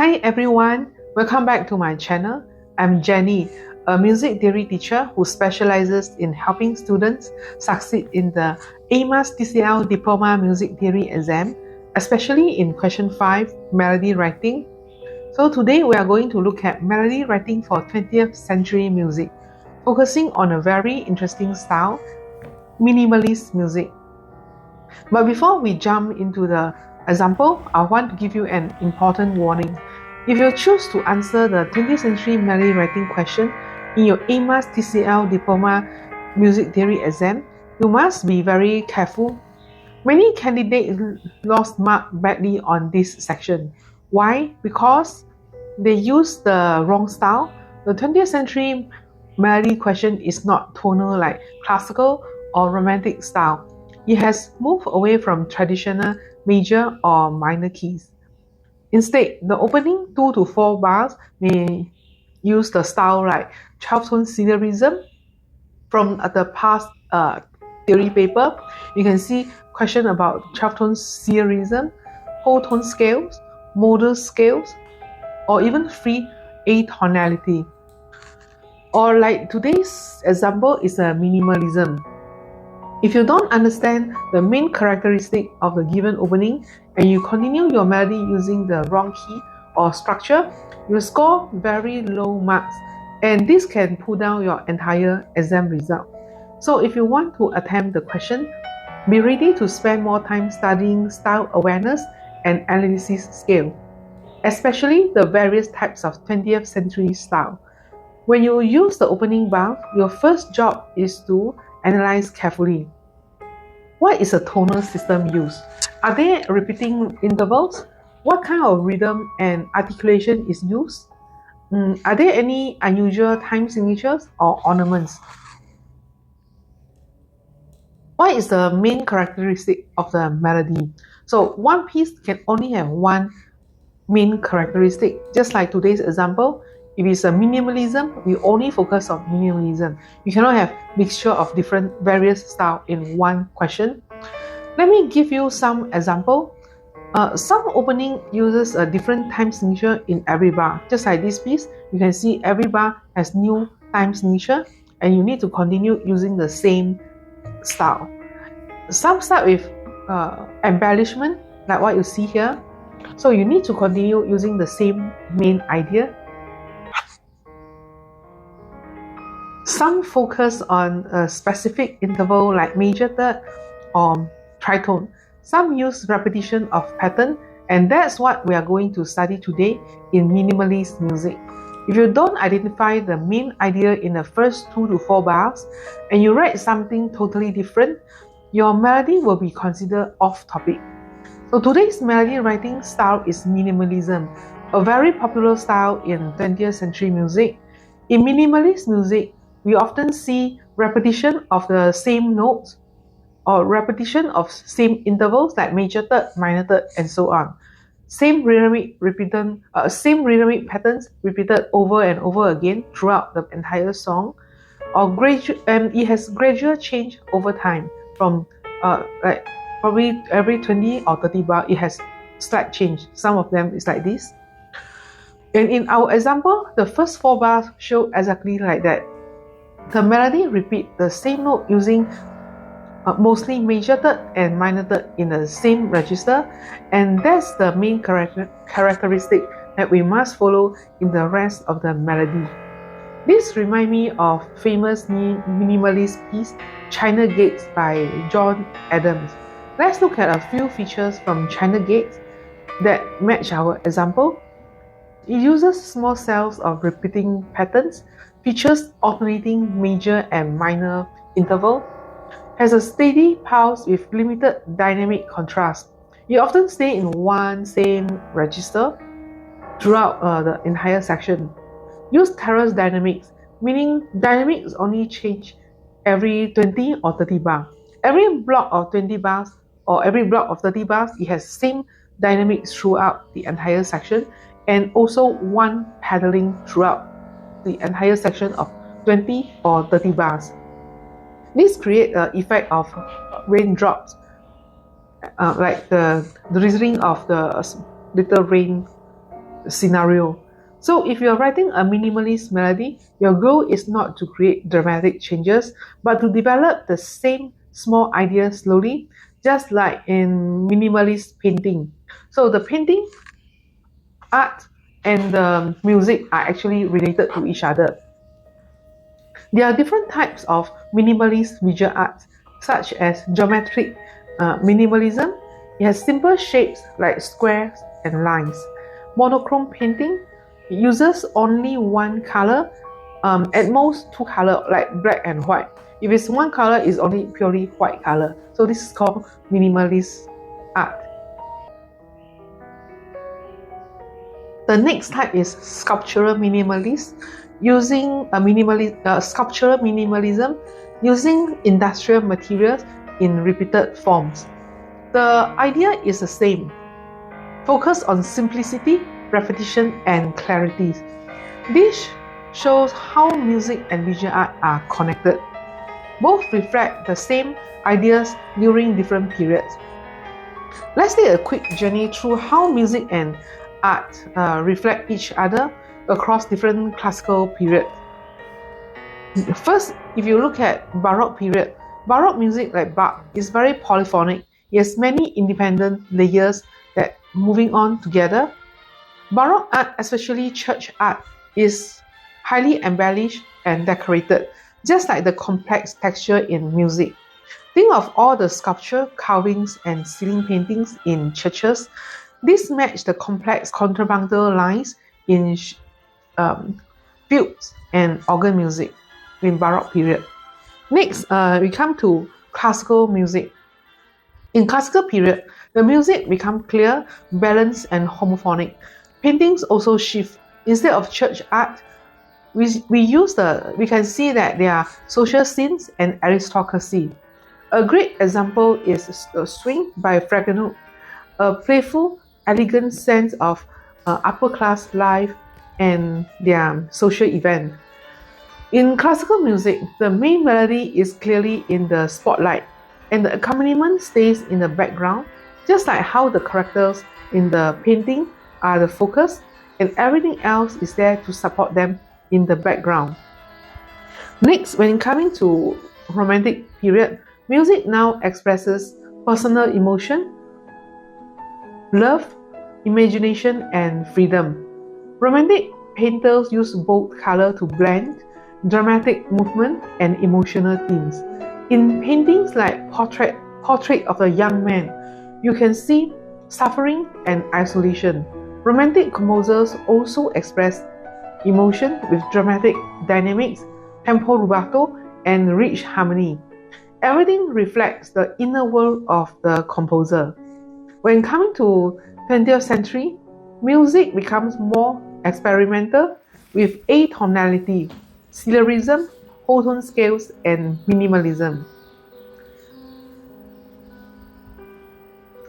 Hi everyone, welcome back to my channel. I'm Jenny, a music theory teacher who specializes in helping students succeed in the AMusTCL Diploma Music Theory exam, especially in question 5, melody writing. So today we are going to look at melody writing for 20th century music, focusing on a very interesting style, minimalist music. But before we jump into the example, I want to give you an important warning. If you choose to answer the 20th century melody writing question in your AMusTCL Diploma Music Theory exam, you must be very careful. Many candidates lost mark badly on this section. Why? Because they use the wrong style. The 20th century melody question is not tonal like classical or romantic style. It has moved away from traditional major or minor keys. Instead, the opening 2 to 4 bars may use the style like 12-tone serialism. From the past theory paper, you can see question about 12-tone serialism, whole tone scales, modal scales, or even free atonality. Or like today's example is a minimalism. If you don't understand the main characteristic of the given opening and you continue your melody using the wrong key or structure, you score very low marks, and this can pull down your entire exam result. So if you want to attempt the question, be ready to spend more time studying style awareness and analysis skill, especially the various types of 20th century style. When you use the opening bar, your first job is to analyze carefully. What is a tonal system used? Are there repeating intervals? What kind of rhythm and articulation is used? Are there any unusual time signatures or ornaments? What is the main characteristic of the melody? So one piece can only have one main characteristic. Just like today's example, if it's a minimalism, we only focus on minimalism. You cannot have mixture of different various style in one question. Let me give you some example. Some opening uses a different time signature in every bar. Just like this piece, you can see every bar has new time signature and you need to continue using the same style. Some start with embellishment, like what you see here. So you need to continue using the same main idea. Some focus on a specific interval like major third or tritone. Some use repetition of pattern, and that's what we are going to study today in minimalist music. If you don't identify the main idea in the first 2 to 4 bars and you write something totally different, your melody will be considered off topic. So today's melody writing style is minimalism, a very popular style in 20th century music. In minimalist music, we often see repetition of the same notes or repetition of same intervals like major third, minor third, and so on. Same rhythmic patterns repeated over and over again throughout the entire song, or it has gradual change over time from like probably every 20 or 30 bar, it has slight change. Some of them is like this. And in our example, the first 4 bars show exactly like that. The melody repeat the same note using mostly major third and minor third in the same register, and that's the main characteristic that we must follow in the rest of the melody. This reminds me of famous minimalist piece China Gates by John Adams. Let's look at a few features from China Gates that match our example. It uses small cells of repeating patterns, features alternating major and minor interval, has a steady pulse with limited dynamic contrast. It often stays in one same register throughout the entire section. Use terrace dynamics, meaning dynamics only change every 20 or 30 bars. Every block of 20 bars or every block of 30 bars, it has same dynamics throughout the entire section, and also one pedaling throughout the entire section of 20 or 30 bars. This creates an effect of raindrops, like the drizzling of the little rain scenario. So if you're writing a minimalist melody, your goal is not to create dramatic changes, but to develop the same small idea slowly, just like in minimalist painting. So the painting, art, and the music are actually related to each other. There are different types of minimalist visual art, such as geometric minimalism. It has simple shapes like squares and lines. Monochrome painting uses only one color, at most two colors, like black and white. If it's one color, it's only purely white color. So this is called minimalist art. The next type is sculptural minimalist, using sculptural minimalism, using industrial materials in repeated forms. The idea is the same. Focus on simplicity, repetition, and clarity. This shows how music and visual art are connected. Both reflect the same ideas during different periods. Let's take a quick journey through how music and art reflect each other across different classical periods. First, if you look at Baroque period, Baroque music like Bach is very polyphonic. It has many independent layers that moving on together. Baroque art, especially church art, is highly embellished and decorated, just like the complex texture in music. Think of all the sculpture, carvings, and ceiling paintings in churches. This match the complex contrapuntal lines in fugues and organ music in Baroque period. Next, we come to classical music. In classical period, the music becomes clear, balanced, and homophonic. Paintings also shift. Instead of church art, we can see that there are social scenes and aristocracy. A great example is Swing by Fragonard, a playful, elegant sense of upper class life and their social event. In classical music, the main melody is clearly in the spotlight, and the accompaniment stays in the background, just like how the characters in the painting are the focus, and everything else is there to support them in the background. Next, when coming to Romantic period, music now expresses personal emotion, love, imagination, and freedom. Romantic painters use bold color to blend dramatic movement and emotional themes. In paintings like Portrait of a Young Man, you can see suffering and isolation. Romantic composers also express emotion with dramatic dynamics, tempo rubato, and rich harmony. Everything reflects the inner world of the composer. When coming to 20th century, music becomes more experimental with atonality, colorism, whole tone scales, and minimalism.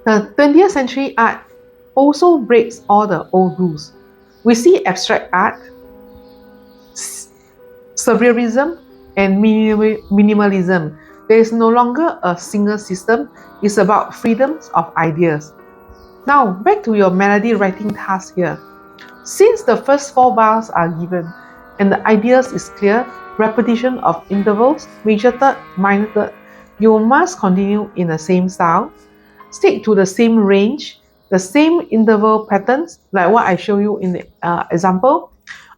The 20th century art also breaks all the old rules. We see abstract art, surrealism, and minimalism. There is no longer a single system, it's about freedoms of ideas. Now, back to your melody writing task here. Since the first four bars are given and the ideas is clear, repetition of intervals, major third, minor third, you must continue in the same style, stick to the same range, the same interval patterns, like what I show you in the example.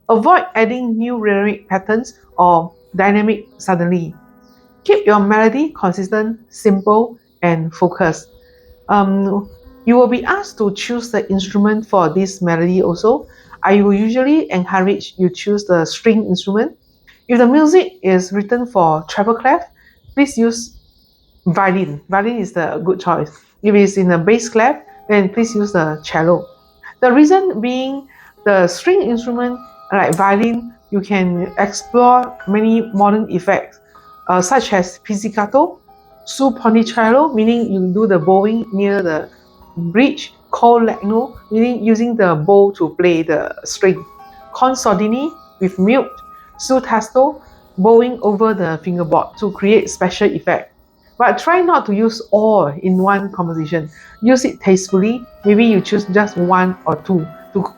Avoid adding new rhythmic patterns or dynamic suddenly. Keep your melody consistent, simple, and focused. You will be asked to choose the instrument for this melody also. I will usually encourage you choose the string instrument. If the music is written for treble clef, please use violin. Violin is the good choice. If it's in a bass clef, then please use the cello. The reason being, the string instrument like violin, you can explore many modern effects such as pizzicato, su ponticello, meaning you do the bowing near the bridge, col legno, meaning using the bow to play the string, con sordini with mute, su tasto, bowing over the fingerboard to create special effect. But try not to use all in one composition. Use it tastefully. Maybe you choose just one or two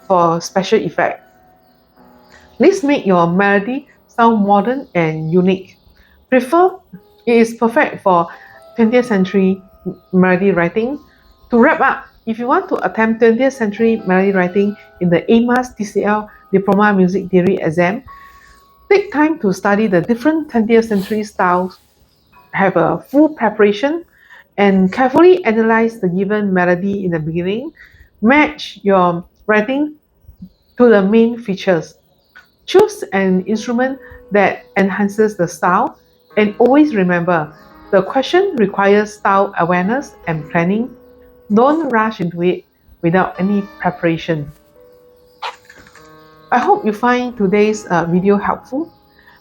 for special effect. This makes your melody sound modern and unique. It is perfect for 20th century melody writing. To wrap up, if you want to attempt 20th century melody writing in the AMusTCL Diploma Music Theory exam, take time to study the different 20th century styles, have a full preparation, and carefully analyze the given melody in the beginning. Match your writing to the main features. Choose an instrument that enhances the style, and always remember, the question requires style awareness and planning. Don't rush into it without any preparation. I hope you find today's video helpful.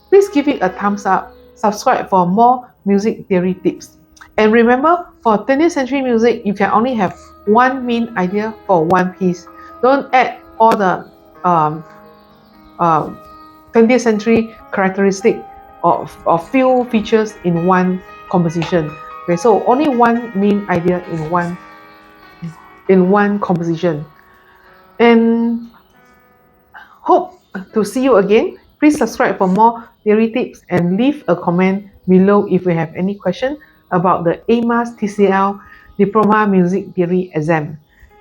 Please give it a thumbs up, subscribe for more music theory tips. And remember, for 20th century music, you can only have one main idea for one piece. Don't add all the 20th century characteristic of few features in one composition. Okay, so only one main idea in one composition. And hope to see you again. Please subscribe for more theory tips and leave a comment below if you have any question about the AMusTCL Diploma Music Theory exam.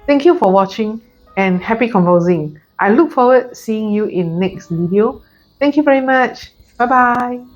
Thank you for watching and happy composing. I look forward to seeing you in next video. Thank you very much. Bye bye.